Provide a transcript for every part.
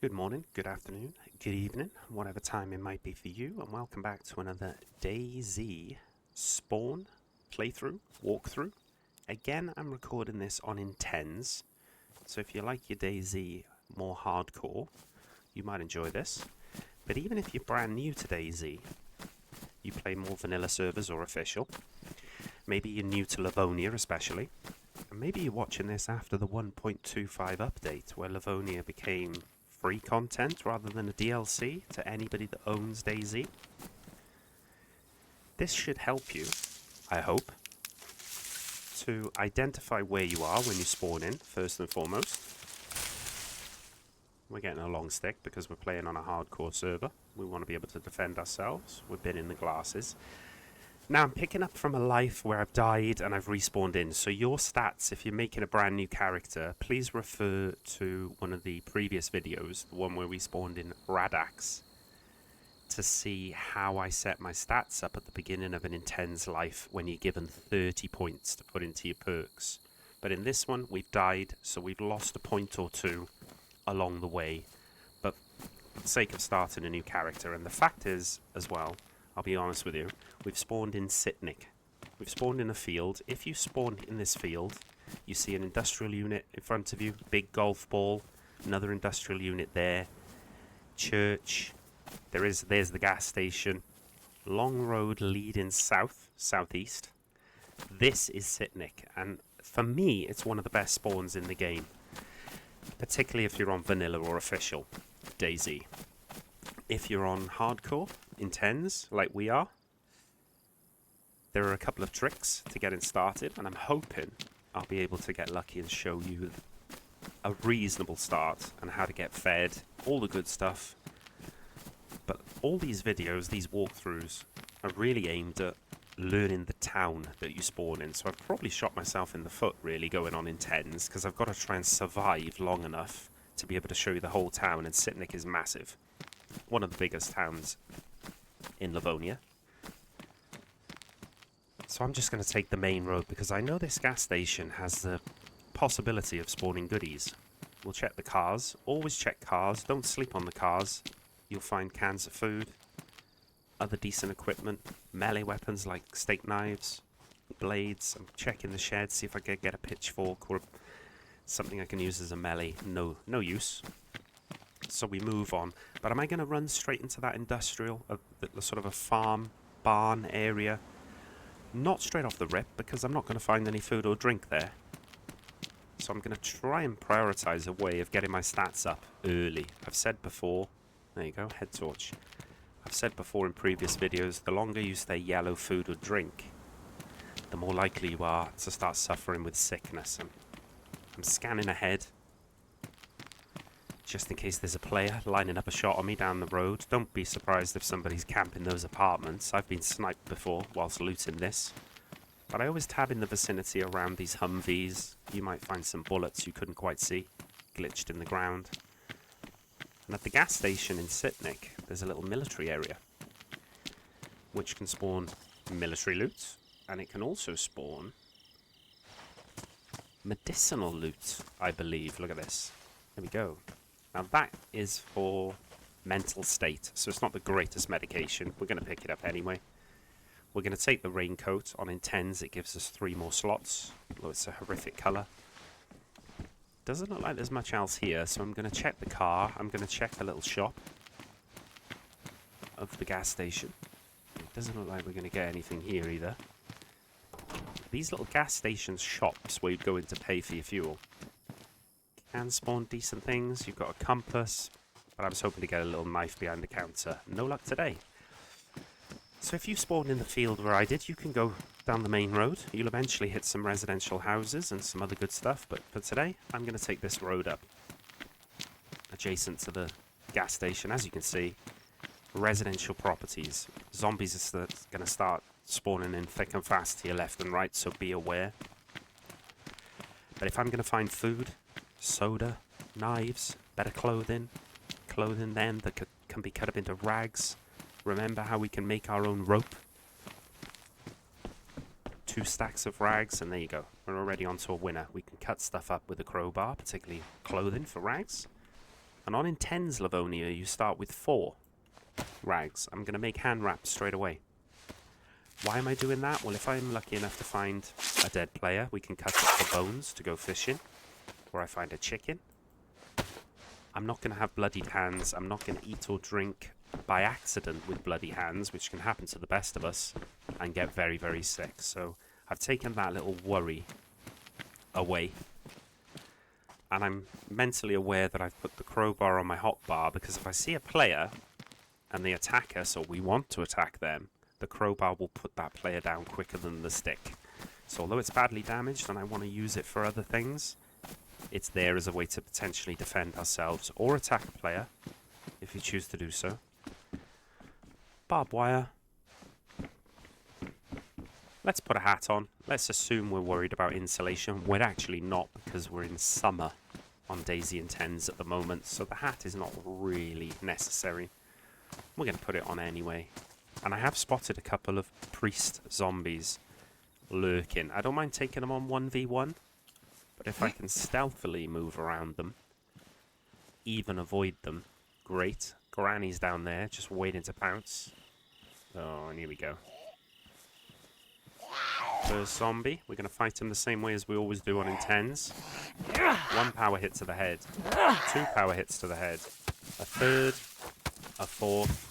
Good morning, good afternoon, good evening, whatever time it might be for you, and welcome back to another DayZ spawn playthrough, walkthrough. Again, I'm recording this on Intenz, so if you like your DayZ more hardcore, you might enjoy this. But even if you're brand new to DayZ, you play more vanilla servers or official, maybe you're new to Livonia especially, and maybe you're watching this after the 1.25 update where Livonia became free content rather than a DLC to anybody that owns DayZ. This should help you, I hope, to identify where you are when you spawn in, first and foremost. We're getting a long stick because we're playing on a hardcore server. We want to be able to defend ourselves. We're binning the glasses. Now I'm picking up from a life where I've died and I've respawned in, so your stats, if you're making a brand new character, please refer to one of the previous videos, the one where we spawned in Radax, to see how I set my stats up at the beginning of an Intenz life when you're given 30 points to put into your perks. But in this one, we've died, so we've lost a point or two along the way, but for the sake of starting a new character, and the fact is, as well, I'll be honest with you, we've spawned in Sitnik. We've spawned in a field. If you spawn in this field, you see an industrial unit in front of you, big golf ball, another industrial unit there, church, there's the gas station, long road leading south, southeast. This is Sitnik, and for me, it's one of the best spawns in the game, particularly if you're on vanilla or official DayZ. If you're on hardcore, Intenz, like we are, there are a couple of tricks to getting started, and I'm hoping I'll be able to get lucky and show you a reasonable start and how to get fed, all the good stuff. But all these videos, these walkthroughs, are really aimed at learning the town that you spawn in. So I've probably shot myself in the foot, really, going on Intenz, because I've got to try and survive long enough to be able to show you the whole town, and Sitnik is massive. One of the biggest towns in Livonia. So I'm just going to take the main road because I know this gas station has the possibility of spawning goodies. We'll check the cars. Always check cars. Don't sleep on the cars. You'll find cans of food, other decent equipment, melee weapons like steak knives, blades. I'm checking the shed, see if I can get a pitchfork or something I can use as a melee. No use. So we move on. But am I going to run straight into that industrial, the sort of a farm, barn area? Not straight off the rip, because I'm not going to find any food or drink there. So I'm going to try and prioritize a way of getting my stats up early. I've said before, there you go, head torch. I've said before in previous videos, the longer you stay yellow food or drink, the more likely you are to start suffering with sickness. I'm scanning ahead, just in case there's a player lining up a shot on me down the road. Don't be surprised if somebody's camping those apartments. I've been sniped before whilst looting this. But I always tab in the vicinity around these Humvees. You might find some bullets you couldn't quite see, glitched in the ground. And at the gas station in Sitnik, there's a little military area, which can spawn military loot, and it can also spawn medicinal loot, I believe. Look at this. There we go. Now that is for mental state, so it's not the greatest medication. We're going to pick it up anyway. We're going to take the raincoat on Intenz. It gives us 3 more slots. Oh, it's a horrific colour. Doesn't look like there's much else here, so I'm going to check the car. I'm going to check the little shop of the gas station. It doesn't look like we're going to get anything here either. These little gas stations shops where you'd go in to pay for your fuel can spawn decent things. You've got a compass, but I was hoping to get a little knife behind the counter. No luck today. So if you spawn in the field where I did, you can go down the main road. You'll eventually hit some residential houses and some other good stuff, but for today, I'm going to take this road up, adjacent to the gas station. As you can see, residential properties. Zombies are going to start spawning in thick and fast to your left and right, so be aware. But if I'm going to find food, soda, knives, better clothing then that can be cut up into rags. Remember how we can make our own rope? 2 stacks of rags, and there you go. We're already onto a winner. We can cut stuff up with a crowbar, particularly clothing for rags. And on Intenz, Livonia, you start with 4 rags. I'm going to make hand wraps straight away. Why am I doing that? Well, if I'm lucky enough to find a dead player, we can cut up the bones to go fishing. Or I find a chicken. I'm not going to have bloodied hands. I'm not going to eat or drink by accident with bloody hands, which can happen to the best of us, and get very, very sick. So I've taken that little worry away. And I'm mentally aware that I've put the crowbar on my hotbar, because if I see a player and they attack us, or we want to attack them, the crowbar will put that player down quicker than the stick. So although it's badly damaged and I want to use it for other things, it's there as a way to potentially defend ourselves or attack a player, if you choose to do so. Barbed wire. Let's put a hat on. Let's assume we're worried about insulation. We're actually not, because we're in summer on DayZ Intenz at the moment, so the hat is not really necessary. We're going to put it on anyway. And I have spotted a couple of priest zombies lurking. I don't mind taking them on 1v1, but if I can stealthily move around them, even avoid them, great. Granny's down there, just waiting to pounce. Oh, and here we go. First zombie. We're going to fight him the same way as we always do on Intenz. 1 power hit to the head. 2 power hits to the head. A 3rd. A 4th.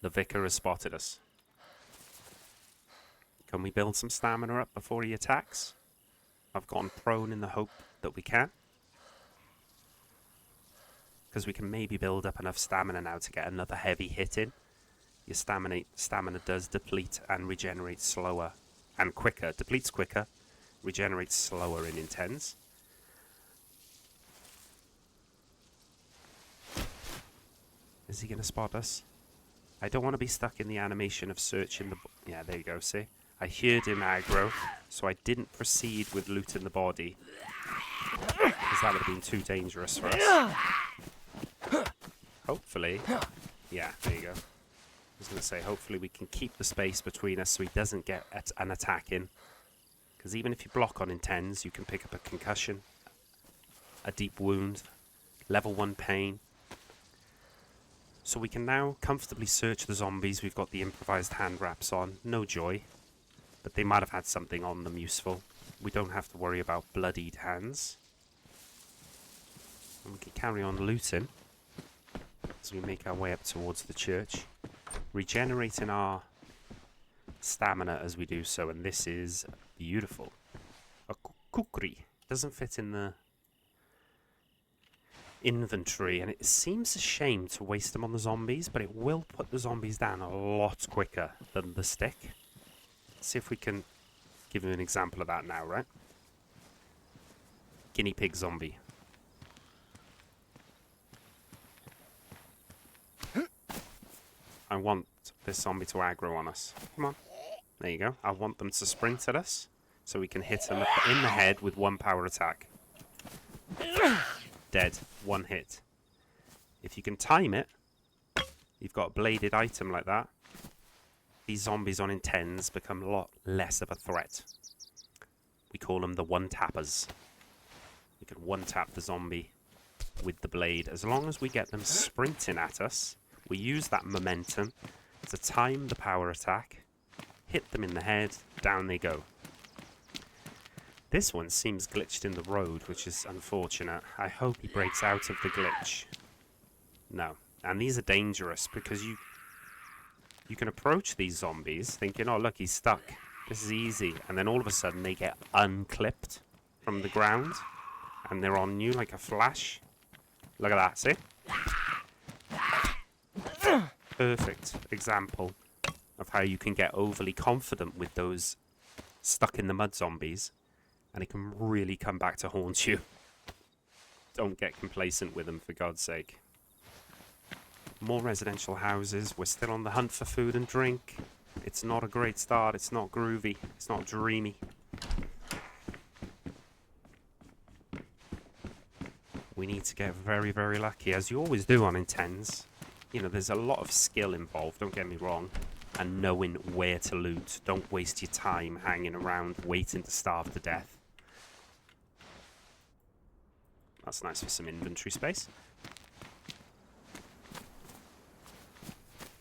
The vicar has spotted us. Can we build some stamina up before he attacks? I've gone prone in the hope that we can. Because we can maybe build up enough stamina now to get another heavy hit in. Your stamina does deplete and regenerate slower and quicker. Depletes quicker, regenerates slower in Intenz. Is he going to spot us? I don't want to be stuck in the animation of searching the... Yeah, there you go, see? I heard him aggro, so I didn't proceed with looting the body. Because that would have been too dangerous for us. Hopefully... Yeah, there you go. I was going to say, hopefully we can keep the space between us so he doesn't get an attack in. Because even if you block on Intenz, you can pick up a concussion, a deep wound, level 1 pain. So we can now comfortably search the zombies. We've got the improvised hand wraps on. No joy. But they might have had something on them useful. We don't have to worry about bloodied hands. And we can carry on looting as we make our way up towards the church. Regenerating our stamina as we do so. And this is beautiful. A kukri. Doesn't fit in the inventory, and it seems a shame to waste them on the zombies, but it will put the zombies down a lot quicker than the stick. Let's see if we can give you an example of that now, right? Guinea pig zombie. I want this zombie to aggro on us. Come on. There you go. I want them to sprint at us so we can hit them in the head with 1 power attack. Dead. 1 hit. If you can time it, you've got a bladed item like that, these zombies on Intenz become a lot less of a threat. We call them the one-tappers. We can one-tap the zombie with the blade. As long as we get them sprinting at us, we use that momentum to time the power attack, hit them in the head, down they go. This one seems glitched in the road, which is unfortunate. I hope he breaks out of the glitch. No. And these are dangerous because you can approach these zombies thinking, oh look, he's stuck. This is easy. And then all of a sudden they get unclipped from the ground and they're on you like a flash. Look at that, see? Perfect example of how you can get overly confident with those stuck in the mud zombies. And it can really come back to haunt you. Don't get complacent with them, for God's sake. More residential houses. We're still on the hunt for food and drink. It's not a great start. It's not groovy. It's not dreamy. We need to get very, very lucky, as you always do on Intenz. You know, there's a lot of skill involved, don't get me wrong. And knowing where to loot. Don't waste your time hanging around waiting to starve to death. That's nice for some inventory space.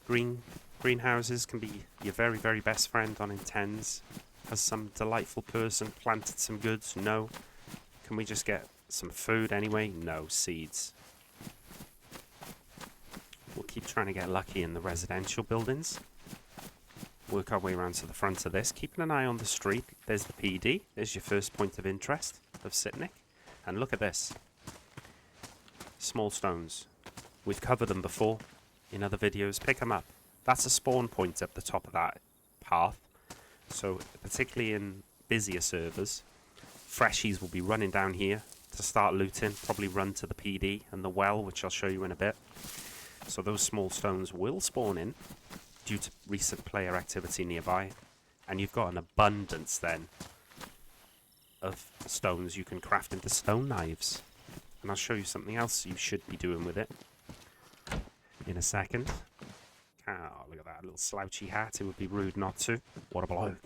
Greenhouses can be your very, very best friend on Intenz. Has some delightful person planted some goods? No. Can we just get some food anyway? No. Seeds. We'll keep trying to get lucky in the residential buildings. Work our way around to the front of this. Keeping an eye on the street. There's the PD. There's your first point of interest of Sitnik. And look at this. Small stones. We've covered them before in other videos. Pick them up. That's a spawn point at the top of that path. So particularly in busier servers, freshies will be running down here to start looting. Probably run to the PD and the well, which I'll show you in a bit. So those small stones will spawn in due to recent player activity nearby. And you've got an abundance then of stones you can craft into stone knives. And I'll show you something else you should be doing with it in a second. Oh, look at that little slouchy hat. It would be rude not to. What a bloke.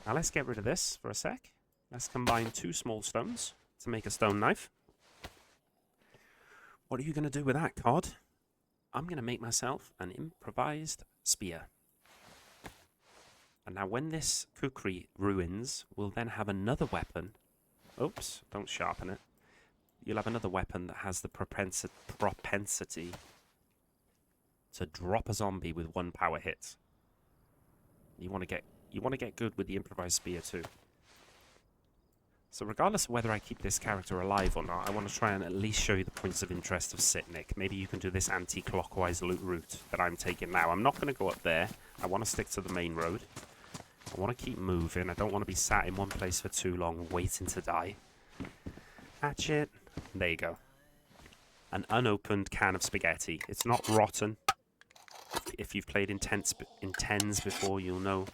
Now let's get rid of this for a sec. Let's combine 2 small stones to make a stone knife. What are you going to do with that, Cod? I'm going to make myself an improvised spear. And now when this kukri ruins, we'll then have another weapon. Oops, don't sharpen it. You'll have another weapon that has the propensity to drop a zombie with 1 power hit. You want to get good with the improvised spear too. So regardless of whether I keep this character alive or not, I want to try and at least show you the points of interest of Sitnik. Maybe you can do this anti-clockwise loot route that I'm taking now. I'm not going to go up there. I want to stick to the main road. I want to keep moving. I don't want to be sat in one place for too long waiting to die. Hatchet. There you go. An unopened can of spaghetti. It's not rotten. If you've played Intenz before, you'll know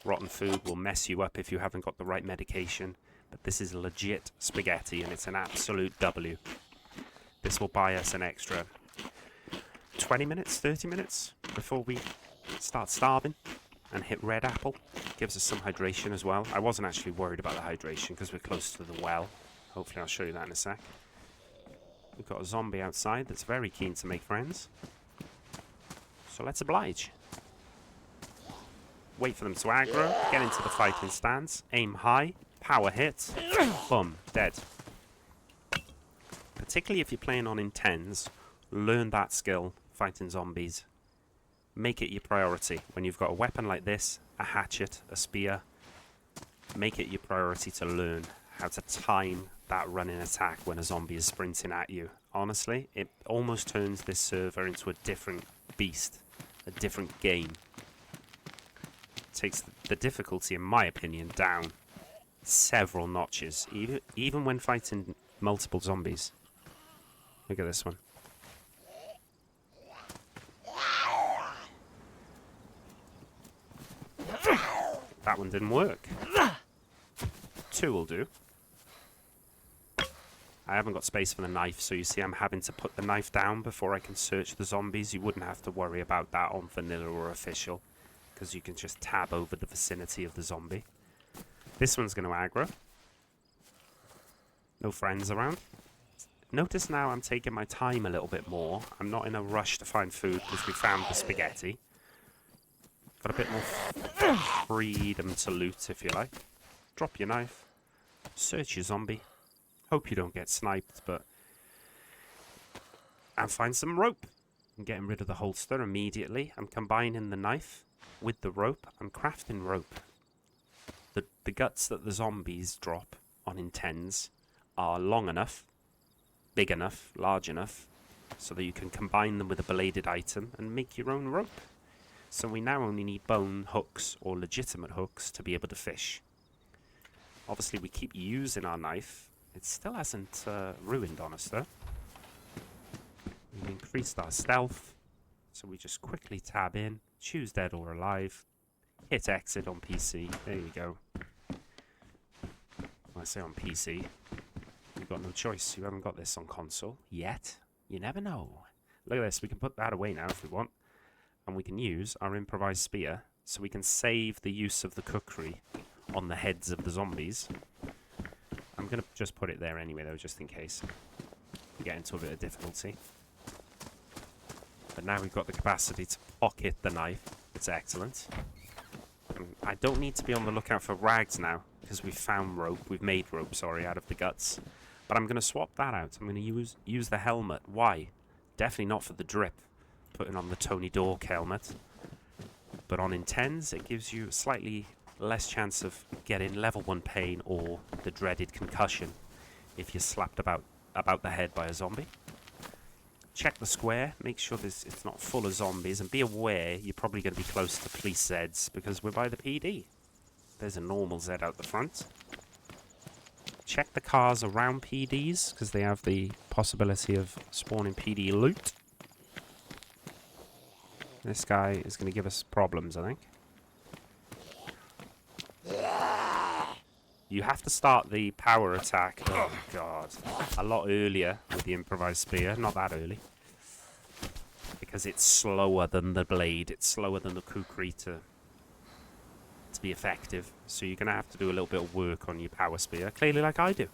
rotten food will mess you up if you haven't got the right medication. But this is legit spaghetti, and it's an absolute W. This will buy us an extra 20 minutes, 30 minutes before we start starving and hit red apple. Gives us some hydration as well. I wasn't actually worried about the hydration because we're close to the well. Hopefully I'll show you that in a sec. We've got a zombie outside that's very keen to make friends. So let's oblige. Wait for them to aggro, get into the fighting stance, aim high, power hit, boom, dead. Particularly if you're playing on Intenz, learn that skill, fighting zombies. Make it your priority. When you've got a weapon like this, a hatchet, a spear, make it your priority to learn how to time that running attack when a zombie is sprinting at you. Honestly, it almost turns this server into a different beast, a different game. It takes the difficulty, in my opinion, down several notches, even when fighting multiple zombies. Look at this one. That one didn't work. 2 will do. I haven't got space for the knife, so you see I'm having to put the knife down before I can search the zombies. You wouldn't have to worry about that on vanilla or official, because you can just tab over the vicinity of the zombie. This one's going to aggro. No friends around. Notice now I'm taking my time a little bit more. I'm not in a rush to find food because we found the spaghetti. Got a bit more freedom to loot, if you like. Drop your knife. Search your zombie. Hope you don't get sniped, but... And find some rope. I'm getting rid of the holster immediately. I'm combining the knife with the rope. I'm crafting rope. The guts that the zombies drop on Intenz are long enough, big enough, large enough, so that you can combine them with a bladed item and make your own rope. So we now only need bone hooks or legitimate hooks to be able to fish. Obviously we keep using our knife. It still hasn't ruined on us though. We've increased our stealth, so we just quickly tab in, choose dead or alive, hit exit on PC. There you go. When I say on PC, you've got no choice. You haven't got this on console yet. You never know. Look at this. We can put that away now if we want. And we can use our improvised spear, so we can save the use of the kukri on the heads of the zombies. I'm going to just put it there anyway, though, just in case we get into a bit of difficulty. But now we've got the capacity to pocket the knife. It's excellent. And I don't need to be on the lookout for rags now, because we've found rope. We've made rope, sorry, out of the guts. But I'm going to swap that out. I'm going to use the helmet. Why? Definitely not for the drip. Putting on the Tony Dork helmet. But on Intenz, it gives you slightly less chance of getting level 1 pain or the dreaded concussion if you're slapped about the head by a zombie. Check the square, make sure it's not full of zombies, and be aware you're probably going to be close to police Zeds because we're by the PD. There's a normal Z out the front. Check the cars around PDs because they have the possibility of spawning PD loot. This guy is going to give us problems, I think. You have to start the power attack, oh god, a lot earlier with the improvised spear, not that early. Because it's slower than the blade, it's slower than the kukri to be effective. So you're going to have to do a little bit of work on your power spear, clearly like I do.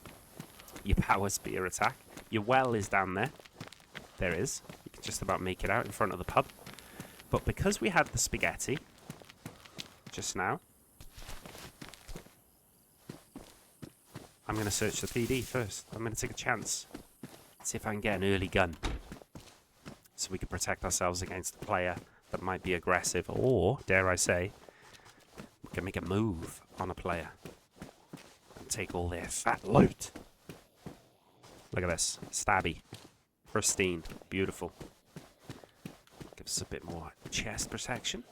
Your power spear attack. Your well is down there. There it is. You can just about make it out in front of the pub. But because we had the spaghetti just now, I'm going to search the PD first. I'm going to take a chance. See if I can get an early gun. So we can protect ourselves against a player that might be aggressive. Or, dare I say, we can make a move on a player. And take all their fat loot. Look at this. Stabby. Pristine. Beautiful. Gives us a bit more chest protection.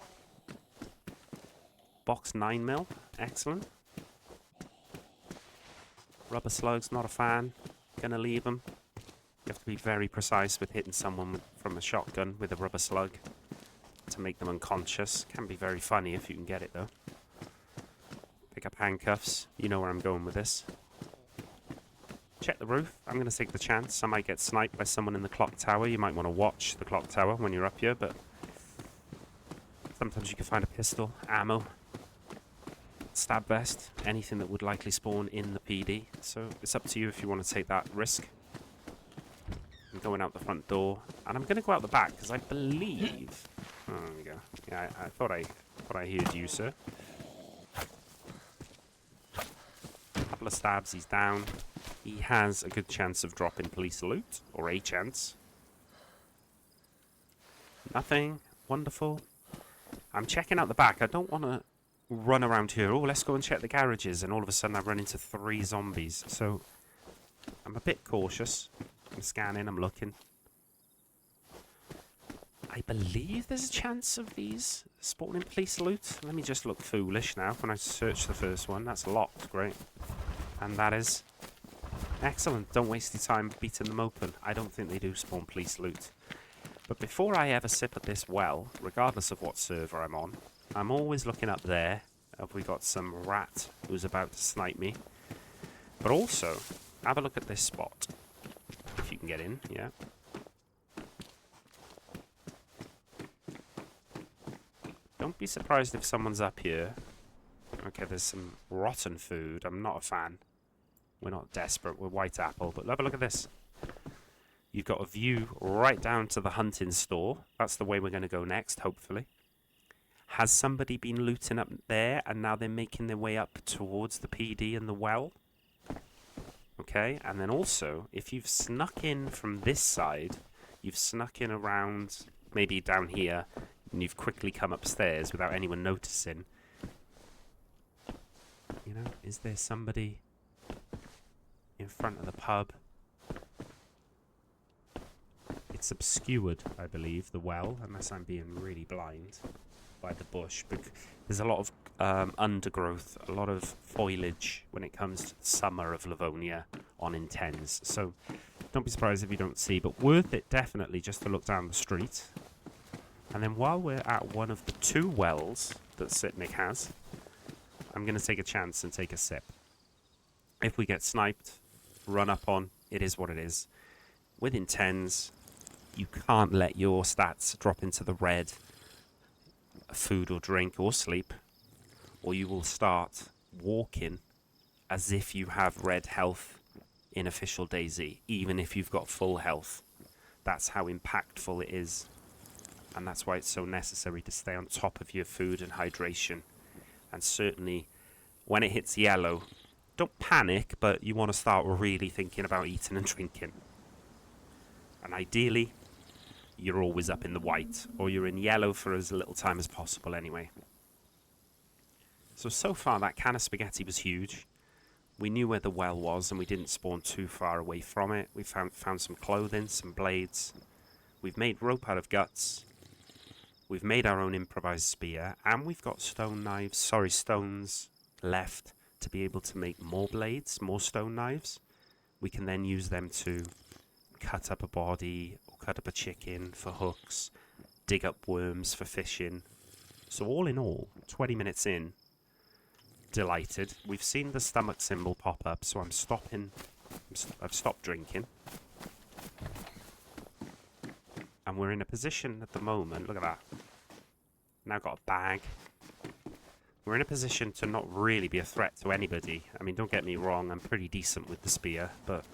Box 9mm. Excellent. Rubber slugs, not a fan. Gonna leave them. You have to be very precise with hitting someone from a shotgun with a rubber slug to make them unconscious. Can be very funny if you can get it though. Pick up handcuffs. You know where I'm going with this. Check the roof. I'm gonna take the chance. I might get sniped by someone in the clock tower. You might want to watch the clock tower when you're up here, but sometimes you can find a pistol, ammo, stab vest, anything that would likely spawn in the PD. So it's up to you if you want to take that risk. I'm going out the front door, and I'm going to go out the back because I believe. Oh, there we go. Yeah, I thought I heard you, sir. Couple of stabs, he's down. He has a good chance of dropping police loot, or a chance. Nothing. Wonderful. I'm checking out the back. I don't want to run around here. Oh, let's go and check the garages, and all of a sudden I run into 3 zombies. So I'm a bit cautious. I'm scanning, I'm looking. I believe there's a chance of these spawning police loot. Let me just look foolish now when I search the first one. That's locked, great. And that is excellent. Don't waste your time beating them open. I don't think they do spawn police loot. But before I ever sip at this well, regardless of what server I'm on, I'm always looking up there. Have we got some rat who's about to snipe me? But also, have a look at this spot. If you can get in, yeah. Don't be surprised if someone's up here. Okay, there's some rotten food. I'm not a fan. We're not desperate. We're White Apple. But have a look at this. You've got a view right down to the hunting store. That's the way we're going to go next, hopefully. Has somebody been looting up there and now they're making their way up towards the PD and the well? Okay, and then also, if you've snuck in from this side, you've snuck in around, maybe down here, and you've quickly come upstairs without anyone noticing. You know, is there somebody in front of the pub? It's obscured, I believe, the well, unless I'm being really blind by the bush. But there's a lot of undergrowth, a lot of foliage when it comes to the summer of Livonia on Intenz. So don't be surprised if you don't see, but worth it definitely just to look down the street. And then while we're at one of the 2 wells that Sitnik has, I'm going to take a chance and take a sip. If we get sniped, run up on, it is what it is. With Intenz, you can't let your stats drop into the red, food or drink or sleep, or you will start walking as if you have red health in official DayZ, even if you've got full health. That's how impactful it is. And that's why it's so necessary to stay on top of your food and hydration. And certainly, when it hits yellow, don't panic, but you want to start really thinking about eating and drinking. And ideally, you're always up in the white, or you're in yellow for as little time as possible anyway. So far that can of spaghetti was huge. We knew where the well was, and we didn't spawn too far away from it. We found some clothing, some blades. We've made rope out of guts. We've made our own improvised spear, and we've got stones left to be able to make more blades, more stone knives. We can then use them to cut up a body, or cut up a chicken for hooks, dig up worms for fishing. So all in all, 20 minutes in, delighted. We've seen the stomach symbol pop up, so I'm stopping. I've stopped drinking. And we're in a position at the moment, look at that. Now got a bag. We're in a position to not really be a threat to anybody. I mean, don't get me wrong, I'm pretty decent with the spear, but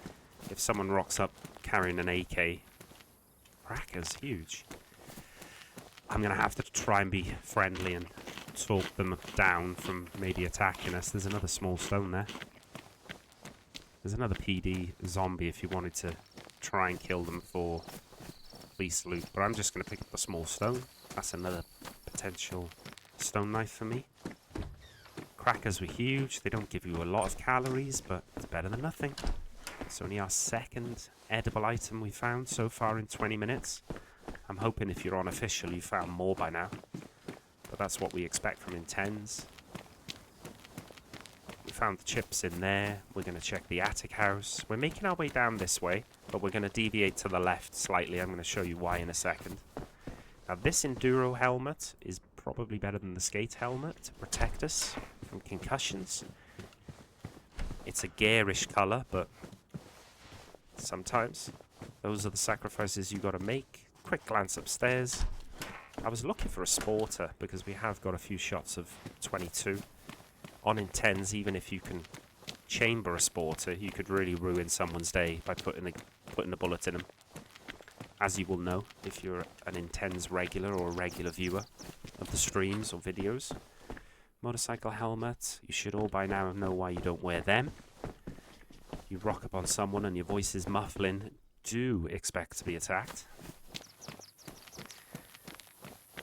if someone rocks up carrying an AK, cracker's huge. I'm going to have to try and be friendly and talk them down from maybe attacking us. There's another small stone there. There's another PD zombie if you wanted to try and kill them for police loot, but I'm just going to pick up the small stone. That's another potential stone knife for me. Crackers were huge. They don't give you a lot of calories, but it's better than nothing. It's only our second edible item we found so far in 20 minutes. I'm hoping if you're unofficial you found more by now. But that's what we expect from Intenz. We found the chips in there. We're going to check the attic house. We're making our way down this way, but we're going to deviate to the left slightly. I'm going to show you why in a second. Now this enduro helmet is probably better than the skate helmet to protect us from concussions. It's a garish colour, but sometimes those are the sacrifices you got to make. Quick glance upstairs. I was looking for a sporter because we have got a few shots of 22. On Intenz, even if you can chamber a sporter, you could really ruin someone's day by putting a bullet in them. As you will know if you're an Intenz regular or a regular viewer of the streams or videos. Motorcycle helmet. You should all by now know why you don't wear them. You rock up on someone and your voice is muffling. Do expect to be attacked.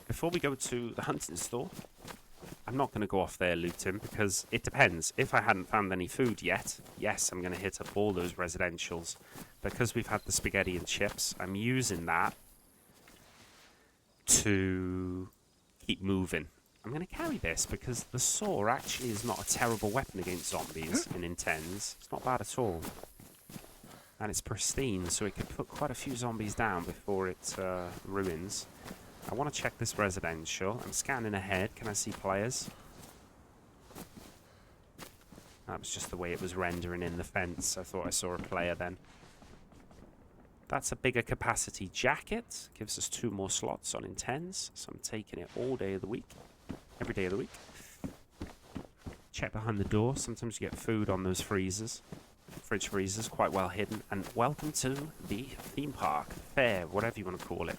Before we go to the hunting store, I'm not going to go off there looting because it depends. If I hadn't found any food yet, yes, I'm going to hit up all those residentials. Because we've had the spaghetti and chips, I'm using that to keep moving. I'm going to carry this because the saw actually is not a terrible weapon against zombies in Intenz. It's not bad at all. And it's pristine, so it can put quite a few zombies down before it ruins. I want to check this residential. I'm scanning ahead. Can I see players? That was just the way it was rendering in the fence. I thought I saw a player then. That's a bigger capacity jacket. Gives us 2 more slots on Intenz. So I'm taking it all day of the week. Every day of the week. Check behind the door. Sometimes you get food on those freezers. Fridge freezers, quite well hidden. And welcome to the theme park, fair, whatever you want to call it.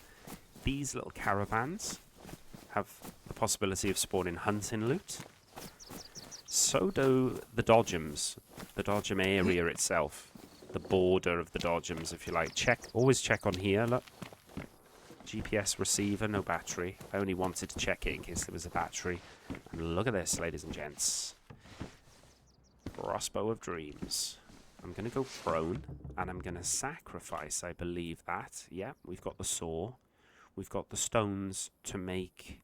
These little caravans have the possibility of spawning hunting loot. So do the dodgems, the dodgem area itself, the border of the dodgems, if you like. Always check on here, look. GPS receiver, no battery. I only wanted to check it in case there was a battery. And look at this, ladies and gents. Crossbow of dreams. I'm going to go prone, and I'm going to sacrifice, I believe that. Yeah, we've got the saw. We've got the stones to make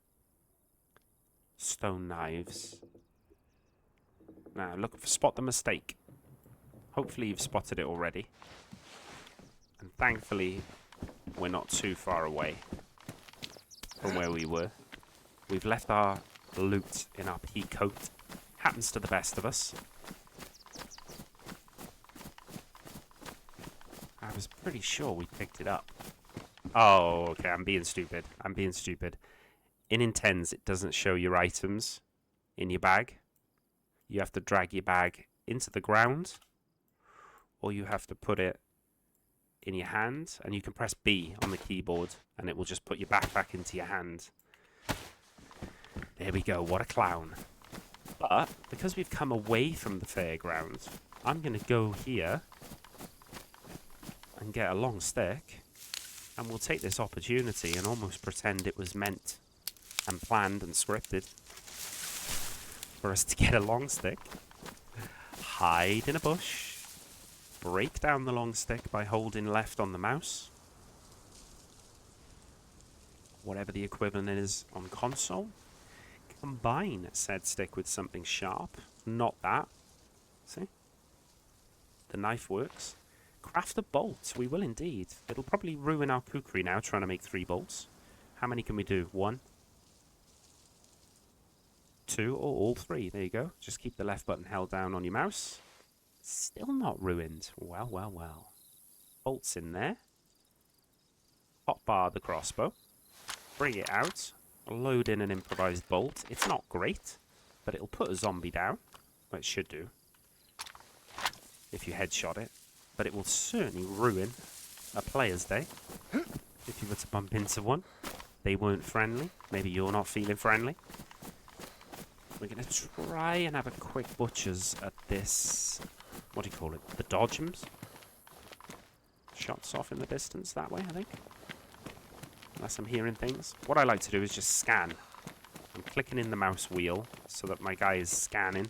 stone knives. Now, spot the mistake. Hopefully you've spotted it already. And thankfully, we're not too far away from where we were. We've left our loot in our pea coat. Happens to the best of us. I was pretty sure we picked it up. Oh, okay, I'm being stupid. In Intenz, it doesn't show your items in your bag. You have to drag your bag into the ground, or you have to put it in your hand, and you can press B on the keyboard, and it will just put your backpack into your hand. There we go, what a clown. But, because we've come away from the fairground, I'm going to go here and get a long stick, and we'll take this opportunity and almost pretend it was meant and planned and scripted for us to get a long stick, hide in a bush, break down the long stick by holding left on the mouse, whatever the equivalent is on console, combine said stick with something sharp, not that, see, the knife works, craft a bolt, we will indeed, it'll probably ruin our kukri now trying to make 3 bolts, how many can we do, 1, 2, or all 3, there you go, just keep the left button held down on your mouse. Still not ruined. Well, well, well. Bolts in there. Hotbar the crossbow. Bring it out. Load in an improvised bolt. It's not great, but it'll put a zombie down. Well, it should do. If you headshot it. But it will certainly ruin a player's day. If you were to bump into one. They weren't friendly. Maybe you're not feeling friendly. We're going to try and have a quick butcher's at this... What do you call it? The dodgems? Shots off in the distance that way, I think. Unless I'm hearing things. What I like to do is just scan. I'm clicking in the mouse wheel so that my guy is scanning.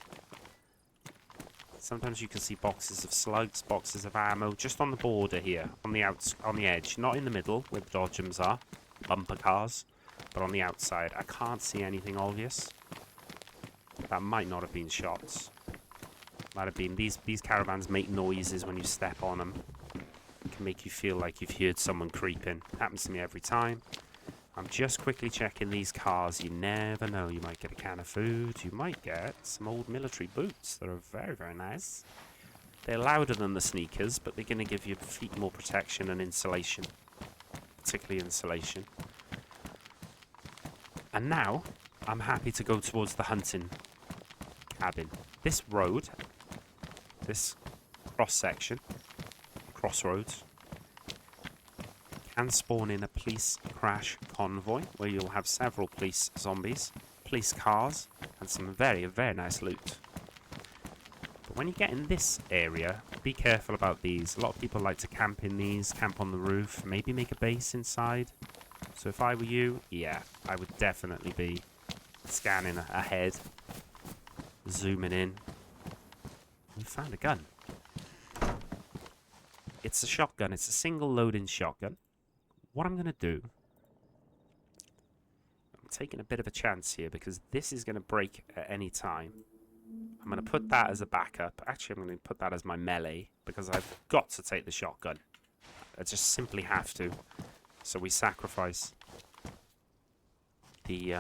Sometimes you can see boxes of slugs, boxes of ammo, just on the border here, on the edge. Not in the middle, where the dodgems are. Bumper cars. But on the outside. I can't see anything obvious. That might not have been shots. Might have been. These caravans make noises when you step on them. It can make you feel like you've heard someone creeping. Happens to me every time. I'm just quickly checking these cars. You never know. You might get a can of food. You might get some old military boots that are very, very nice. They're louder than the sneakers, but they're going to give your feet more protection and insulation. Particularly insulation. And now, I'm happy to go towards the hunting cabin. This road, this crossroads, can spawn in a police crash convoy where you'll have several police zombies, police cars, and some very, very nice loot. But when you get in this area, be careful about these. A lot of people like to camp in these, camp on the roof, maybe make a base inside. So if I were you, yeah, I would definitely be scanning ahead, zooming in. We found a gun. It's a shotgun. It's a single loading shotgun. What I'm going to do, I'm taking a bit of a chance here because this is going to break at any time. I'm going to put that as a backup. Actually, I'm going to put that as my melee because I've got to take the shotgun. I just simply have to. So we sacrifice the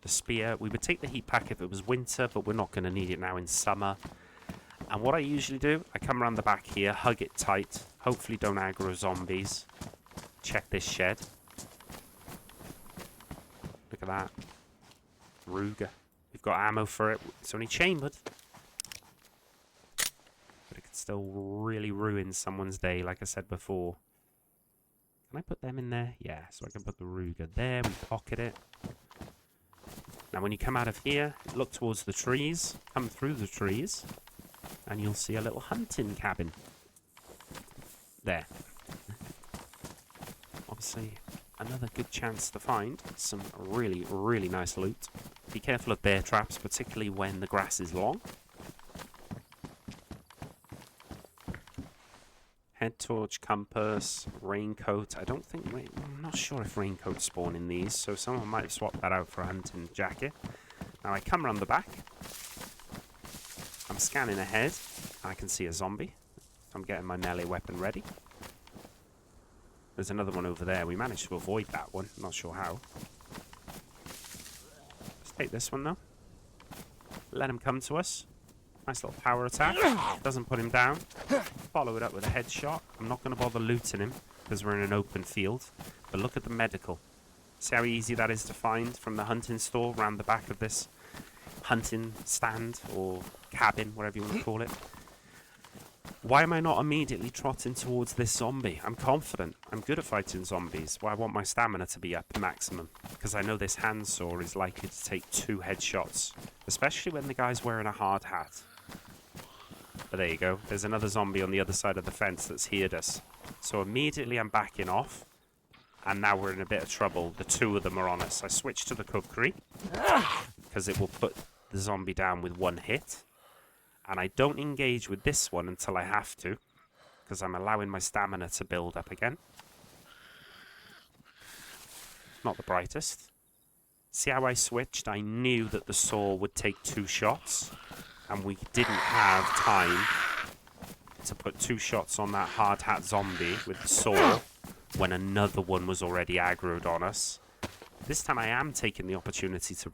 spear. We would take the heat pack if it was winter, but we're not going to need it now in summer. And what I usually do, I come around the back here, hug it tight. Hopefully don't aggro zombies. Check this shed. Look at that. Ruger. We've got ammo for it. It's only chambered. But it could still really ruin someone's day, like I said before. Can I put them in there? Yeah, so I can put the Ruger there. We pocket it. Now when you come out of here, look towards the trees. Come through the trees. And you'll see a little hunting cabin. There. Obviously, another good chance to find some really, really nice loot. Be careful of bear traps, particularly when the grass is long. Head torch, compass, raincoat. I'm not sure if raincoats spawn in these, so someone might have swapped that out for a hunting jacket. Now I come around the back. I'm scanning ahead. I can see a zombie. I'm getting my melee weapon ready. There's another one over there. We managed to avoid that one. Not sure how. Let's take this one though. Let him come to us. Nice little power attack. Doesn't put him down. Follow it up with a headshot. I'm not going to bother looting him because we're in an open field. But look at the medical. See how easy that is to find from the hunting store around the back of this hunting stand or cabin, whatever you want to call it. Why am I not immediately trotting towards this zombie? I'm confident. I'm good at fighting zombies. Well, I want my stamina to be up maximum. Because I know this handsaw is likely to take 2 headshots. Especially when the guy's wearing a hard hat. But there you go. There's another zombie on the other side of the fence that's heard us. So immediately I'm backing off. And now we're in a bit of trouble. The 2 of them are on us. I switch to the kukri. Because it will put the zombie down with 1 hit. And I don't engage with this one until I have to, because I'm allowing my stamina to build up again. Not the brightest. See how I switched? I knew that the saw would take 2 shots, and we didn't have time to put 2 shots on that hard hat zombie with the saw when another one was already aggroed on us. This time I am taking the opportunity to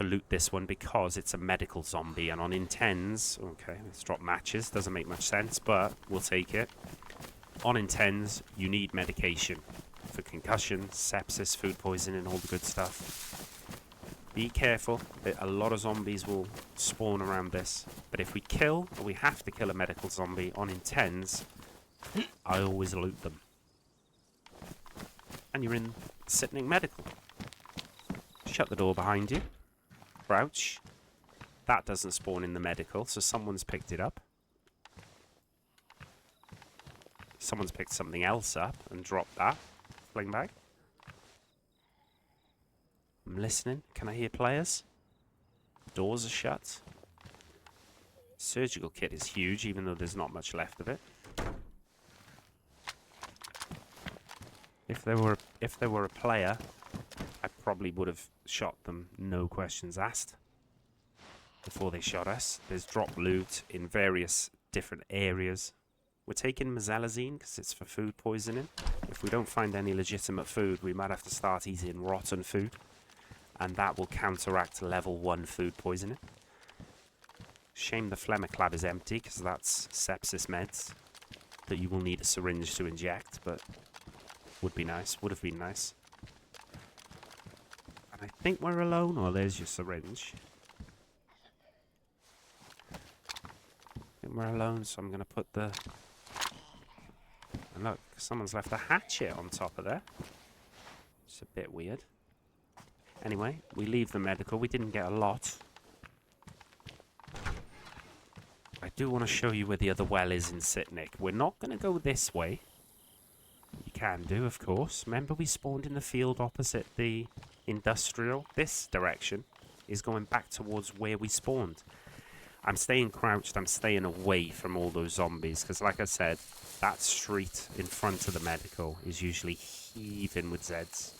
loot this one because it's a medical zombie, and on Intenz, okay, let's drop matches, doesn't make much sense, but we'll take it. On Intenz, you need medication for concussion, sepsis, food poisoning, all the good stuff. Be careful, a lot of zombies will spawn around this, but if we kill, or we have to kill a medical zombie on Intenz, I always loot them. And you're in Sitnik Medical. Shut the door behind you. Crouch. That doesn't spawn in the medical, so someone's picked it up. Someone's picked something else up and dropped that. Fling bag. I'm listening. Can I hear players? Doors are shut. Surgical kit is huge, even though there's not much left of it. If there were a player, I probably would have shot them, no questions asked, before they shot us. There's drop loot in various different areas. We're taking mesalazine because it's for food poisoning. If we don't find any legitimate food, we might have to start eating rotten food, and that will counteract level 1 food poisoning. Shame the Flemiclab is empty because that's sepsis meds that you will need a syringe to inject, but would be nice, would have been nice. And I think we're alone. Oh, there's your syringe. I think we're alone, so I'm going to put the... And look, someone's left a hatchet on top of there. It's a bit weird. Anyway, we leave the medical. We didn't get a lot. I do want to show you where the other well is in Sitnik. We're not going to go this way. You can do, of course. Remember we spawned in the field opposite the industrial? This direction is going back towards where we spawned. I'm staying crouched. I'm staying away from all those zombies. Because like I said, that street in front of the medical is usually heaving with Zeds.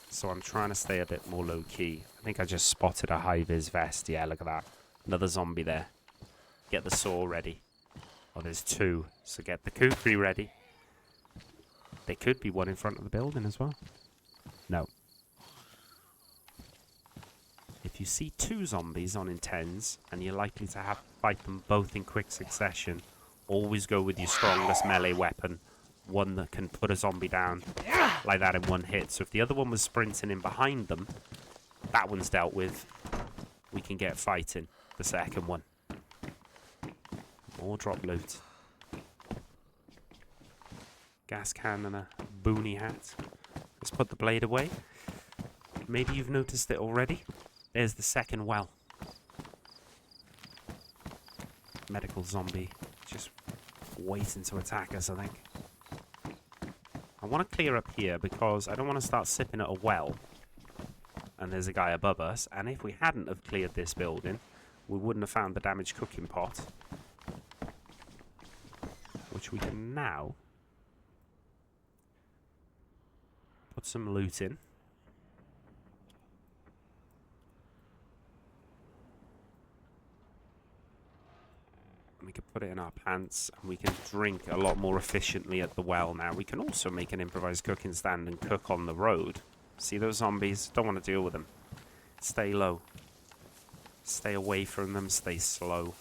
So I'm trying to stay a bit more low-key. I think I just spotted a high-vis vest. Yeah, look at that. Another zombie there. Get the saw ready. Oh, there's 2. So get the kukri ready. There could be one in front of the building as well. No. If you see 2 zombies on Intenz, and you're likely to have to fight them both in quick succession, always go with your strongest melee weapon. One that can put a zombie down like that in 1 hit. So if the other one was sprinting in behind them, that one's dealt with. We can get fighting the second one. More drop loot. Gas can and a boonie hat. Let's put the blade away. Maybe you've noticed it already. There's the second well. Medical zombie. Just waiting to attack us, I think. I want to clear up here because I don't want to start sipping at a well. And there's a guy above us. And if we hadn't have cleared this building, we wouldn't have found the damaged cooking pot. Which we can now put some loot in. We can put it in our pants, and we can drink a lot more efficiently at the well now. We can also make an improvised cooking stand and cook on the road. See those zombies? Don't want to deal with them. Stay low. Stay away from them. Stay slow.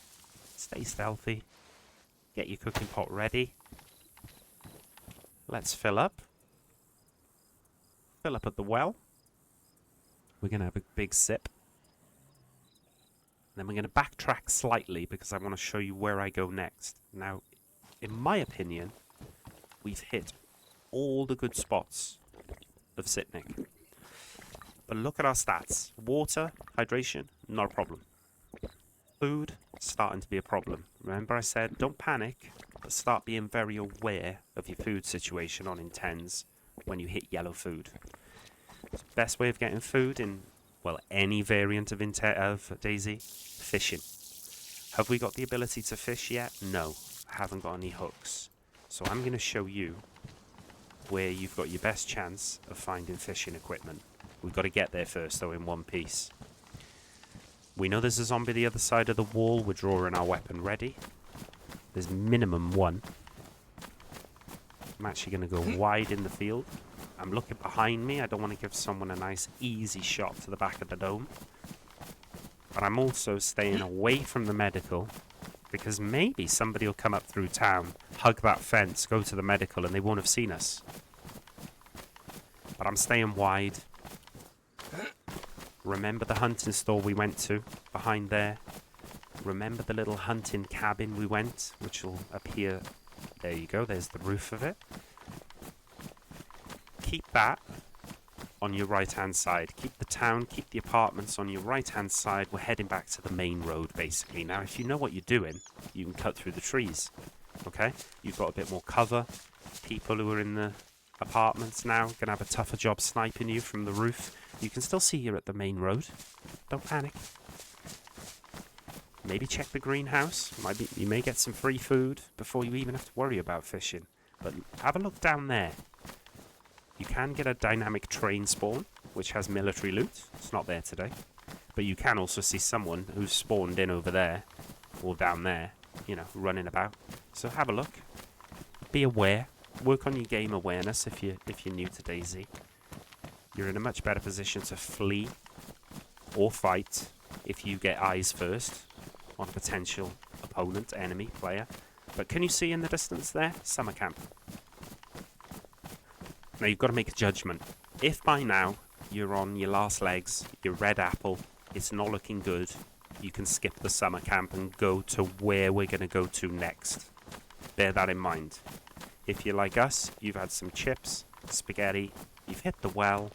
Stay stealthy. Get your cooking pot ready. Let's fill up. Fill up at the well. We're going to have a big sip. Then we're going to backtrack slightly because I want to show you where I go next. Now, in my opinion, we've hit all the good spots of Sitnik. But look at our stats. Water, hydration, not a problem. Food, starting to be a problem. Remember I said, don't panic, but start being very aware of your food situation on Intenz when you hit yellow food. Best way of getting food in, well, any variant of DayZ, fishing. Have we got the ability to fish yet? No, I haven't got any hooks. So I'm going to show you where you've got your best chance of finding fishing equipment. We've got to get there first, though, in one piece. We know there's a zombie the other side of the wall. We're drawing our weapon ready. There's minimum one. I'm actually going to go wide in the field. I'm looking behind me. I don't want to give someone a nice, easy shot to the back of the dome. But I'm also staying away from the medical, because maybe somebody will come up through town, hug that fence, go to the medical, and they won't have seen us. But I'm staying wide. Remember the hunting store we went to, behind there? Remember the little hunting cabin we went, which will appear... There you go, there's the roof of it. Keep that on your right-hand side. Keep the town, keep the apartments on your right-hand side. We're heading back to the main road, basically. Now, if you know what you're doing, you can cut through the trees, okay? You've got a bit more cover. People who are in the apartments now going to have a tougher job sniping you from the roof. You can still see you're at the main road. Don't panic. Maybe check the greenhouse. You may get some free food before you even have to worry about fishing. But have a look down there. You can get a dynamic train spawn, which has military loot. It's not there today. But you can also see someone who's spawned in over there, or down there, you know, running about. So have a look. Be aware. Work on your game awareness if you're new to DayZ. You're in a much better position to flee or fight if you get eyes first on a potential opponent, enemy, player. But can you see in the distance there? Summer camp. Now you've got to make a judgment. If by now you're on your last legs, your red apple, it's not looking good, you can skip the summer camp and go to where we're going to go to next. Bear that in mind. If you're like us, you've had some chips, spaghetti, you've hit the well,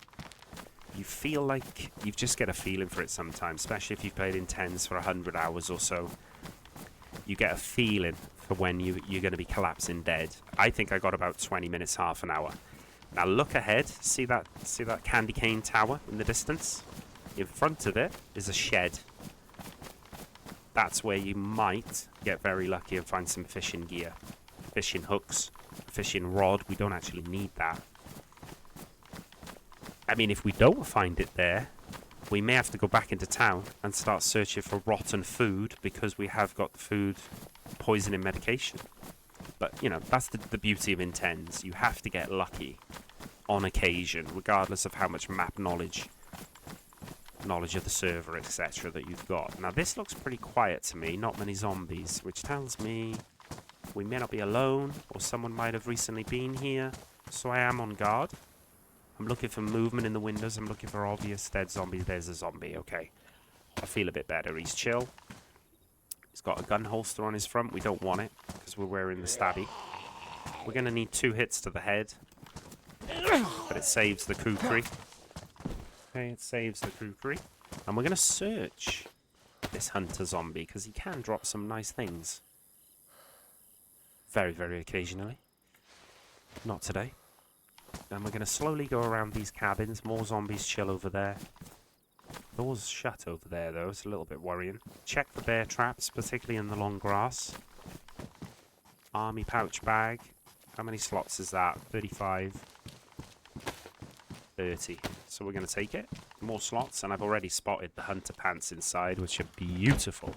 you feel like you just get a feeling for it sometimes, especially if you've played Intenz for 100 hours or so. You get a feeling for when you're going to be collapsing dead. I think I got about 20 minutes, half an hour. Now look ahead, see that candy cane tower in the distance? In front of it is a shed. That's where you might get very lucky and find some fishing gear. Fishing hooks, fishing rod, we don't actually need that. I mean, if we don't find it there, we may have to go back into town and start searching for rotten food because we have got the food poisoning medication. But, you know, that's the beauty of Intenz. You have to get lucky on occasion, regardless of how much map knowledge of the server, etc. that you've got. Now, this looks pretty quiet to me. Not many zombies, which tells me we may not be alone, or someone might have recently been here. So I am on guard. I'm looking for movement in the windows. I'm looking for obvious dead zombies. There's a zombie. Okay. I feel a bit better. He's chill. He's got a gun holster on his front. We don't want it because we're wearing the stabby. We're going to need 2 hits to the head. But it saves the kukri. Okay, it saves the kukri. And we're going to search this hunter zombie because he can drop some nice things. Very, very occasionally. Not today. And we're going to slowly go around these cabins. More zombies chill over there. Door's shut over there, though. It's a little bit worrying. Check the bear traps, particularly in the long grass. Army pouch bag. How many slots is that? 35. 30. So we're going to take it. More slots, and I've already spotted the hunter pants inside, which are beautiful.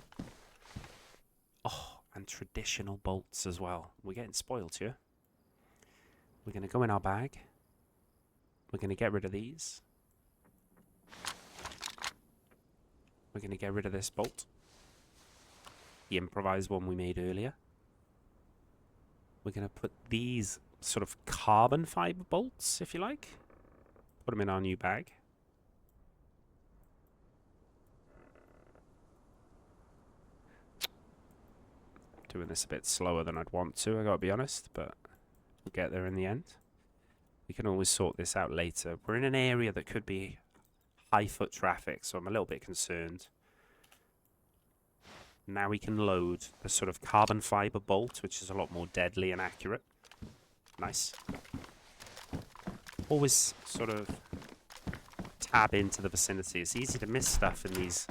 Oh, and traditional bolts as well. We're getting spoiled here. We're going to go in our bag. We're going to get rid of these. We're going to get rid of this bolt. The improvised one we made earlier. We're going to put these sort of carbon fiber bolts, if you like. Put them in our new bag. Doing this a bit slower than I'd want to, I gotta be honest, but we'll get there in the end. We can always sort this out later. We're in an area that could be high foot traffic, so I'm a little bit concerned. Now we can load the sort of carbon fiber bolt, which is a lot more deadly and accurate. Nice. Always sort of tab into the vicinity. It's easy to miss stuff in these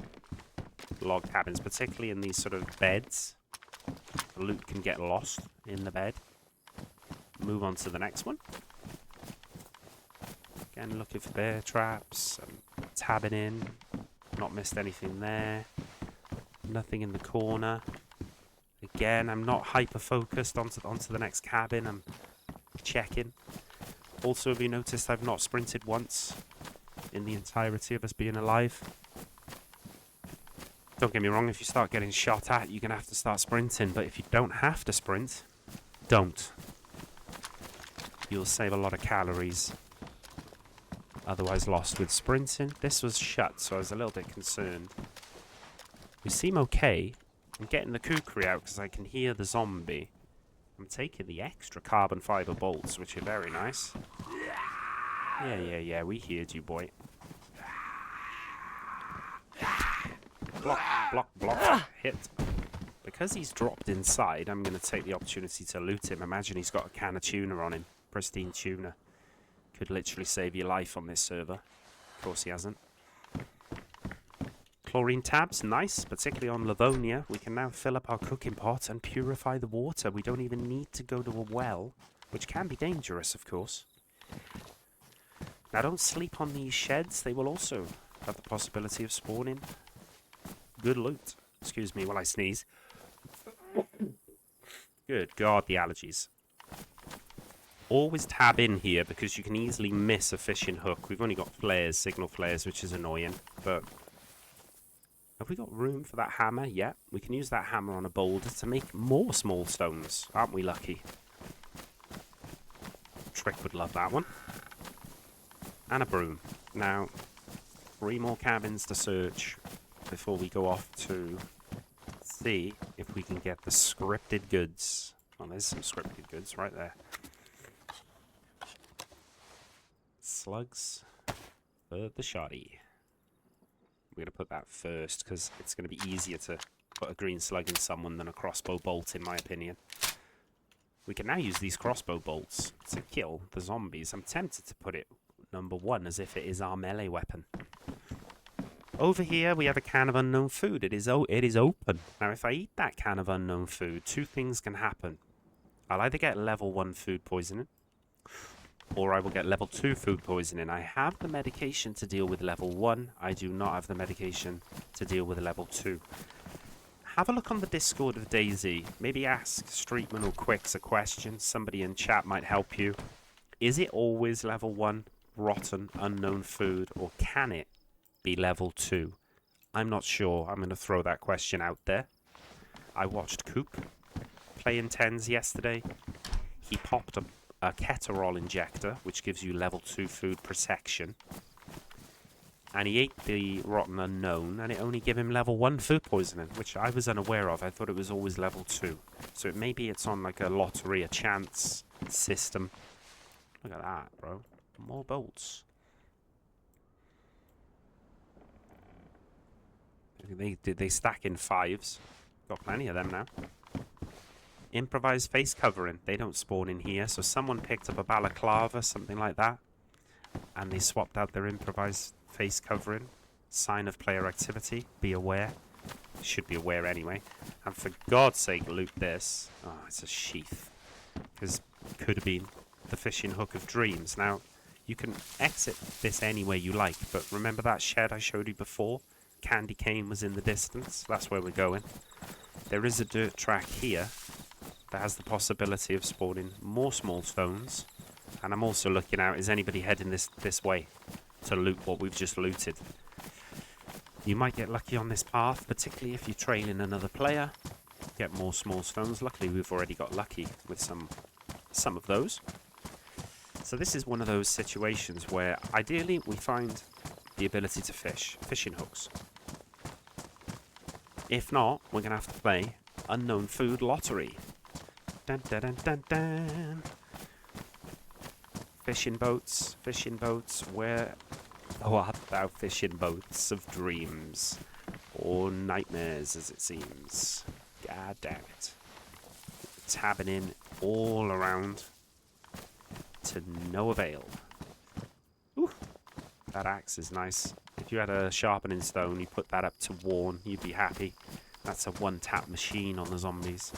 log cabins, particularly in these sort of beds. The loot can get lost in the bed. Move on to the next one. Again, looking for bear traps, tabbing in. Not missed anything there. Nothing in the corner. Again, I'm not hyper-focused onto the next cabin. I'm checking. Also, have you noticed I've not sprinted once in the entirety of us being alive? Don't get me wrong, if you start getting shot at, you're going to have to start sprinting. But if you don't have to sprint, don't. You'll save a lot of calories. Otherwise lost with sprinting. This was shut, so I was a little bit concerned. We seem okay. I'm getting the kukri out because I can hear the zombie. I'm taking the extra carbon fiber bolts, which are very nice. Yeah, we heard you, boy. Block, hit. Because he's dropped inside, I'm going to take the opportunity to loot him. Imagine he's got a can of tuna on him. Pristine tuna. Could literally save your life on this server. Of course he hasn't. Chlorine tabs, nice, particularly on Livonia. We can now fill up our cooking pot and purify the water. We don't even need to go to a well, which can be dangerous, of course. Now, don't sleep on these sheds. They will also have the possibility of spawning good loot. Excuse me while I sneeze. Good God, the allergies. Always tab in here because you can easily miss a fishing hook. We've only got flares, signal flares, which is annoying, but... Have we got room for that hammer? Yeah, we can use that hammer on a boulder to make more small stones. Aren't we lucky? Trick would love that one. And a broom. Now, 3 more cabins to search before we go off to see if we can get the scripted goods. Well, there's some scripted goods right there. Slugs for the shoddy. We're going to put that first because it's going to be easier to put a green slug in someone than a crossbow bolt, in my opinion. We can now use these crossbow bolts to kill the zombies. I'm tempted to put it number 1 as if it is our melee weapon. Over here we have a can of unknown food. It is open. Now if I eat that can of unknown food, 2 things can happen. I'll either get level 1 food poisoning, or I will get level 2 food poisoning. I have the medication to deal with level 1. I do not have the medication to deal with level 2. Have a look on the Discord of DayZ. Maybe ask Streetman or Quicks a question. Somebody in chat might help you. Is it always level 1 rotten unknown food, or can it be level 2? I'm not sure. I'm going to throw that question out there. I watched Coop play Intenz yesterday. He popped a Keterol injector, which gives you level 2 food protection. And he ate the rotten unknown, and it only gave him level 1 food poisoning, which I was unaware of. I thought it was always level 2. So maybe it's on like a lottery, a chance system. Look at that, bro. More bolts. They stack in 5s. Got plenty of them now. Improvised face covering. They don't spawn in here, so someone picked up a balaclava, something like that, and they swapped out their improvised face covering. Sign of player activity. Be aware. Should be aware anyway. And for God's sake, loot this. Oh, it's a sheath. Because it could have been the fishing hook of dreams. Now, you can exit this any way you like, but remember that shed I showed you before? Candy cane was in the distance. That's where we're going. There is a dirt track here that has the possibility of spawning more small stones. And I'm also looking out, is anybody heading this way to loot what we've just looted? You might get lucky on this path, particularly if you're trailing another player. Get more small stones. Luckily, we've already got lucky with some of those. So this is one of those situations where ideally we find the ability to fish. Fishing hooks. If not, we're going to have to play Unknown food lottery. Dun dun dun dun dun. Fishing boats, where art thou fishing boats of dreams? Or nightmares, as it seems. God damn it. Tabbing in all around to no avail. Ooh, that axe is nice. If you had a sharpening stone, you put that up to warn, you'd be happy. That's a one-tap machine on the zombies.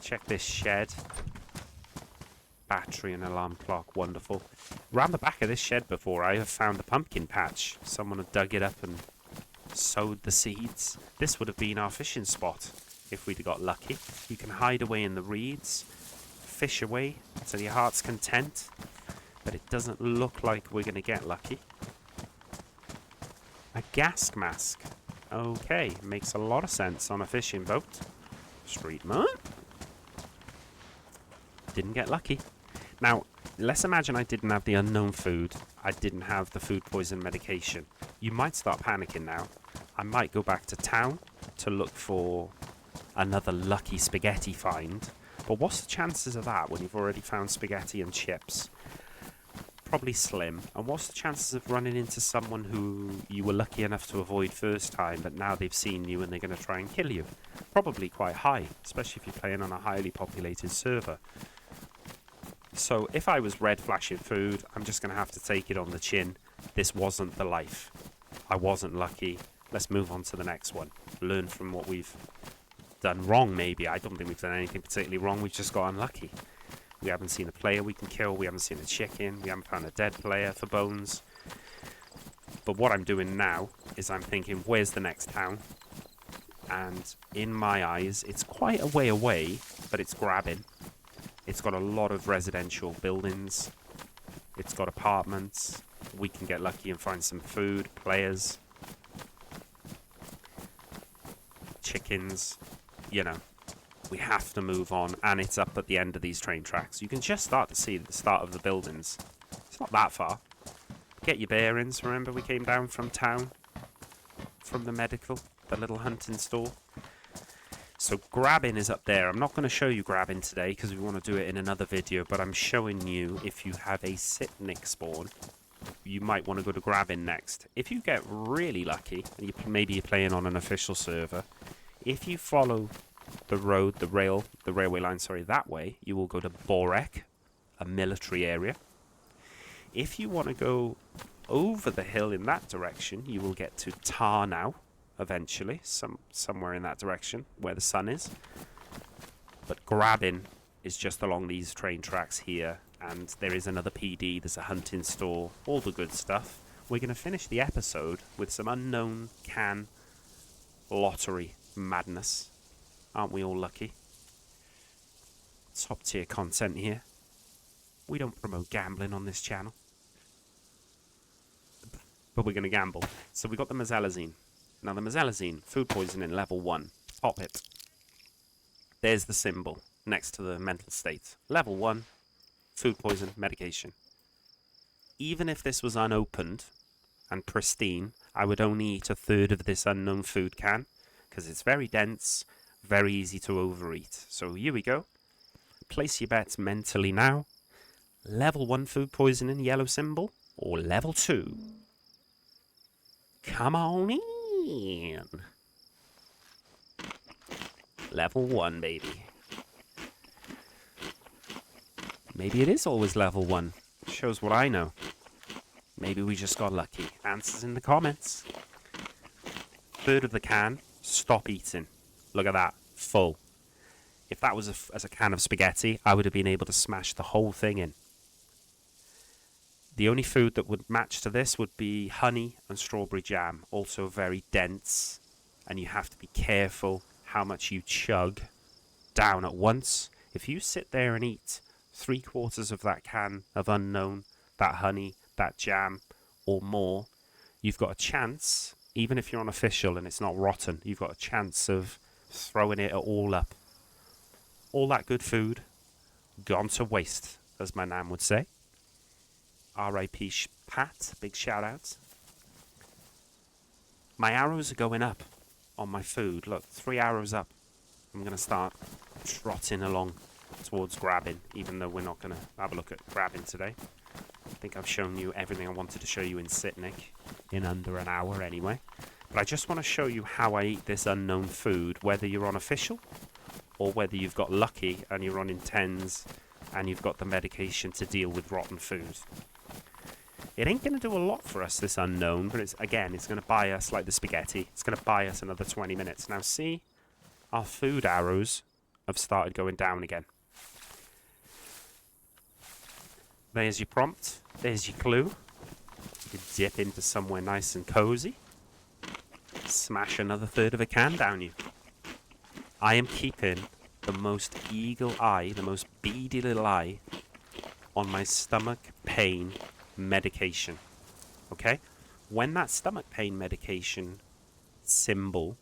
Check this shed. Battery and alarm clock, wonderful. Round the back of this shed before, I have found a pumpkin patch. Someone had dug it up and sowed the seeds. This would have been our fishing spot if we'd have got lucky. You can hide away in the reeds, fish away to your heart's content, but it doesn't look like we're going to get lucky. A gas mask. Okay, makes a lot of sense on a fishing boat. Street mud. Didn't get lucky. Now, let's imagine I didn't have the unknown food. I didn't have the food poison medication. You might start panicking now. I might go back to town to look for another lucky spaghetti find. But what's the chances of that when you've already found spaghetti and chips? Probably slim. And what's the chances of running into someone who you were lucky enough to avoid first time, but now they've seen you and they're going to try and kill you? Probably quite high, especially if you're playing on a highly populated server. So if I was red flashing food, I'm just going to have to take it on the chin. This wasn't the life. I wasn't lucky. Let's move on to the next one. Learn from what we've done wrong, maybe. I don't think we've done anything particularly wrong. We've just got unlucky. We haven't seen a player we can kill. We haven't seen a chicken. We haven't found a dead player for bones. But what I'm doing now is I'm thinking, where's the next town? And in my eyes, it's quite a way away, but it's grabbing. It's got a lot of residential buildings. It's got apartments. We can get lucky and find some food, players, chickens, you know. We have to move on, and it's up at the end of these train tracks. You can just start to see the start of the buildings. It's not that far. Get your bearings. Remember we came down from town, from the medical, the little hunting store. So grabbing is up there. I'm not going to show you grabbing today because we want to do it in another video, but I'm showing you if you have a Sitnik spawn, you might want to go to grabbing next. If you get really lucky, and maybe you're playing on an official server, if you follow the road, the railway line, that way, you will go to Borek, a military area. If you want to go over the hill in that direction, you will get to Tarnow eventually, somewhere in that direction where the sun is. But grabbing is just along these train tracks here, and there is another PD, there's a hunting store, all the good stuff. We're going to finish the episode with some unknown can lottery madness. Aren't we all lucky? Top tier content here. We don't promote gambling on this channel, but we're going to gamble. So we got the mesalazine. Now the mesalazine, food poisoning level 1. Pop it. There's the symbol next to the mental state. Level 1, food poison medication. Even if this was unopened and pristine, I would only eat a third of this unknown food can, because it's very dense, very easy to overeat. So here we go. Place your bets mentally now. Level 1 food poisoning, yellow symbol, or level 2? Come on in. Level 1, baby. Maybe it is always level 1. Shows what I know. Maybe we just got lucky. Answers in the comments. Third of the can. Stop eating. Look at that. Full. If that was as a can of spaghetti, I would have been able to smash the whole thing in. The only food that would match to this would be honey and strawberry jam. Also very dense. And you have to be careful how much you chug down at once. If you sit there and eat 3/4 of that can of unknown, that honey, that jam, or more, you've got a chance, even if you're on official and it's not rotten, you've got a chance of throwing it all up. All that good food gone to waste, as my nan would say. R.I.P. Pat, big shout out. My arrows are going up. on my food. Look, 3 arrows up. I'm going to start trotting along towards grabbing, even though we're not going to have a look at grabbing today. I think I've shown you everything I wanted to show you in Sitnik in under an hour anyway. But I just want to show you how I eat this unknown food, whether you're on official or whether you've got lucky and you're on Intenz and you've got the medication to deal with rotten food. It ain't going to do a lot for us, this unknown, but it's going to buy us, like the spaghetti, it's going to buy us another 20 minutes. Now see, our food arrows have started going down again. There's your prompt, there's your clue. You dip into somewhere nice and cozy. Smash another third of a can down you. I am keeping the most eagle eye, the most beady little eye on my stomach pain medication. Okay? When that stomach pain medication symbol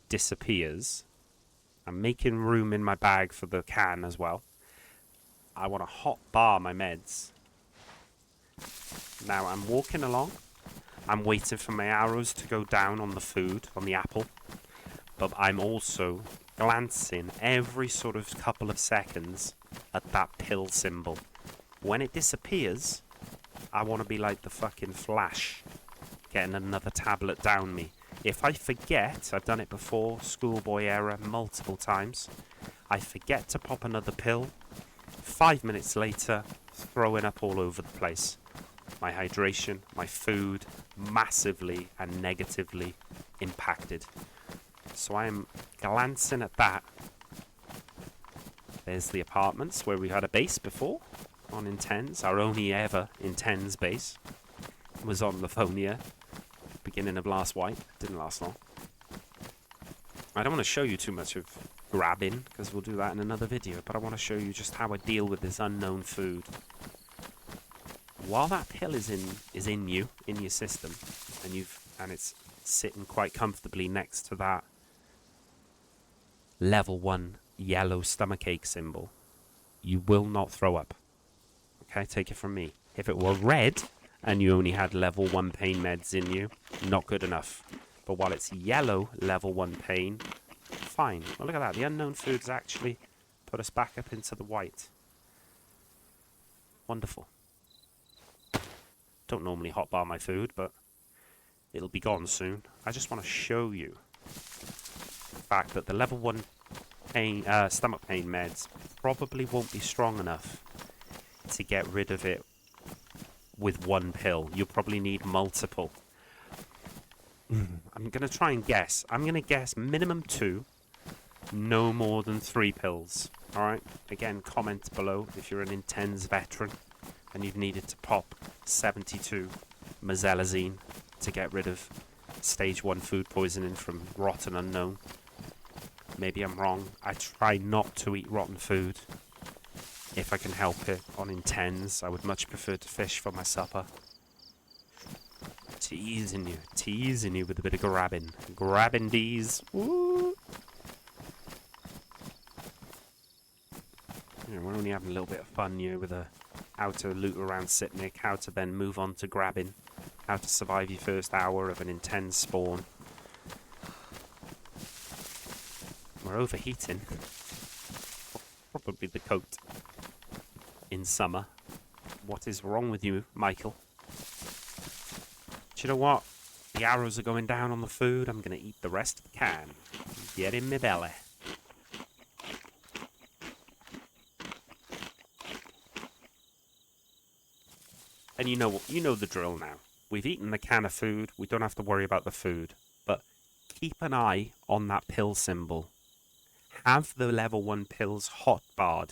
disappears, I'm making room in my bag for the can as well. I want to hot bar my meds. Now I'm walking along. I'm waiting for my arrows to go down on the food, on the apple. But I'm also glancing every sort of couple of seconds at that pill symbol. When it disappears, I want to be like the fucking Flash, getting another tablet down me. If I forget, I've done it before, schoolboy error, multiple times. I forget to pop another pill. 5 minutes later, throwing up all over the place. My hydration, my food, massively and negatively impacted. So I am glancing at that. There's the apartments where we had a base before on Intenz. Our only ever Intenz base was on Livonia, beginning of last wipe. Didn't last long. I don't want to show you too much of grabbing because we'll do that in another video, but I want to show you just how I deal with this unknown food. While that pill is in your system, and it's sitting quite comfortably next to that level 1 yellow stomachache symbol, you will not throw up. Okay, take it from me. If it were red and you only had level 1 pain meds in you, not good enough. But while it's yellow level 1 pain, fine. Well, look at that. The unknown foods actually put us back up into the white. Wonderful. Don't normally hotbar my food, but it'll be gone soon. I just want to show you the fact that the level 1 pain, stomach pain meds probably won't be strong enough to get rid of it with one pill. You'll probably need multiple. I'm going to try and guess. I'm going to guess minimum 2, no more than 3 pills. Alright? Again, comment below if you're an Intenz veteran and you've needed to pop 72 mesalazine to get rid of stage 1 food poisoning from rotten unknown. Maybe I'm wrong. I try not to eat rotten food if I can help it on Intenz. I would much prefer to fish for my supper. Teasing you with a bit of grabbing. Grabbing these. Woo! Yeah, we're only having a little bit of fun here with how to loot around Sitnik, how to then move on to grabbing, how to survive your first hour of an intense spawn. We're overheating. Probably the coat in summer. What is wrong with you, Michael? Do you know what? The arrows are going down on the food. I'm going to eat the rest of the can. Get in my belly. And you know the drill now. We've eaten the can of food. We don't have to worry about the food. But keep an eye on that pill symbol. Have the level 1 pills hotbarred,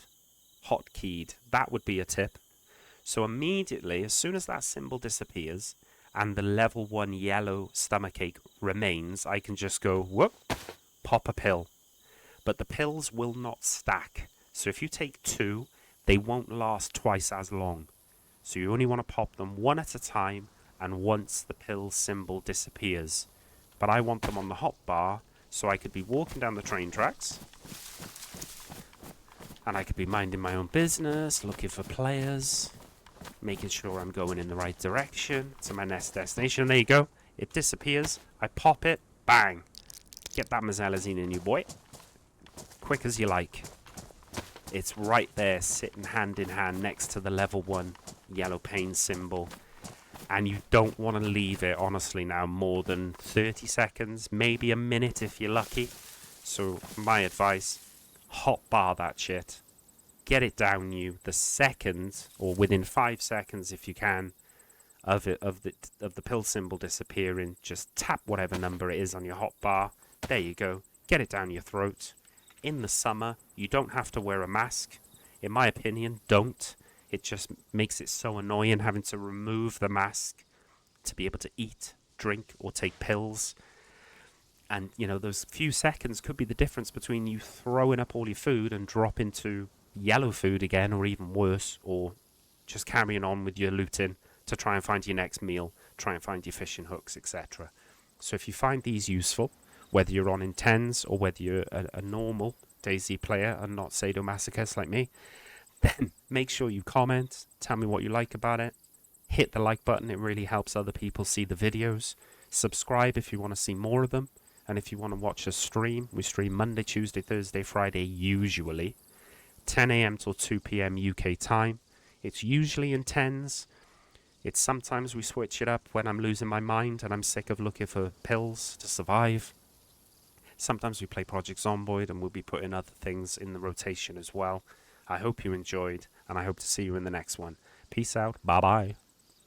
hotkeyed. That would be a tip. So immediately, as soon as that symbol disappears and the level 1 yellow stomachache remains, I can just go, whoop, pop a pill. But the pills will not stack. So if you take 2, they won't last twice as long. So you only want to pop them 1 at a time and once the pill symbol disappears. But I want them on the hotbar so I could be walking down the train tracks and I could be minding my own business, looking for players, making sure I'm going in the right direction to my next destination. There you go. It disappears. I pop it. Bang. Get that mazalazine in you, boy. Quick as you like. It's right there, sitting hand in hand next to the level 1 yellow pain symbol. And you don't want to leave it, honestly, now more than 30 seconds, maybe a minute if you're lucky. So my advice, hotbar that shit. Get it down you the second, or within 5 seconds if you can, of the pill symbol disappearing. Just tap whatever number it is on your hotbar. There you go. Get it down your throat. In the summer, you don't have to wear a mask. In my opinion, don't. It just makes it so annoying having to remove the mask to be able to eat, drink, or take pills. And, you know, those few seconds could be the difference between you throwing up all your food and drop into yellow food again, or even worse, or just carrying on with your looting to try and find your next meal, try and find your fishing hooks, etc. So if you find these useful, whether you're on Intenz or whether you're a normal DayZ player and not sadomasochist like me, then make sure you comment, tell me what you like about it, hit the like button, it really helps other people see the videos, subscribe if you want to see more of them, and if you want to watch a stream, we stream Monday, Tuesday, Thursday, Friday usually, 10 AM till 2 PM UK time. It's usually Intenz. It's sometimes we switch it up when I'm losing my mind and I'm sick of looking for pills to survive. Sometimes we play Project Zomboid, and we'll be putting other things in the rotation as well. I hope you enjoyed, and I hope to see you in the next one. Peace out. Bye-bye.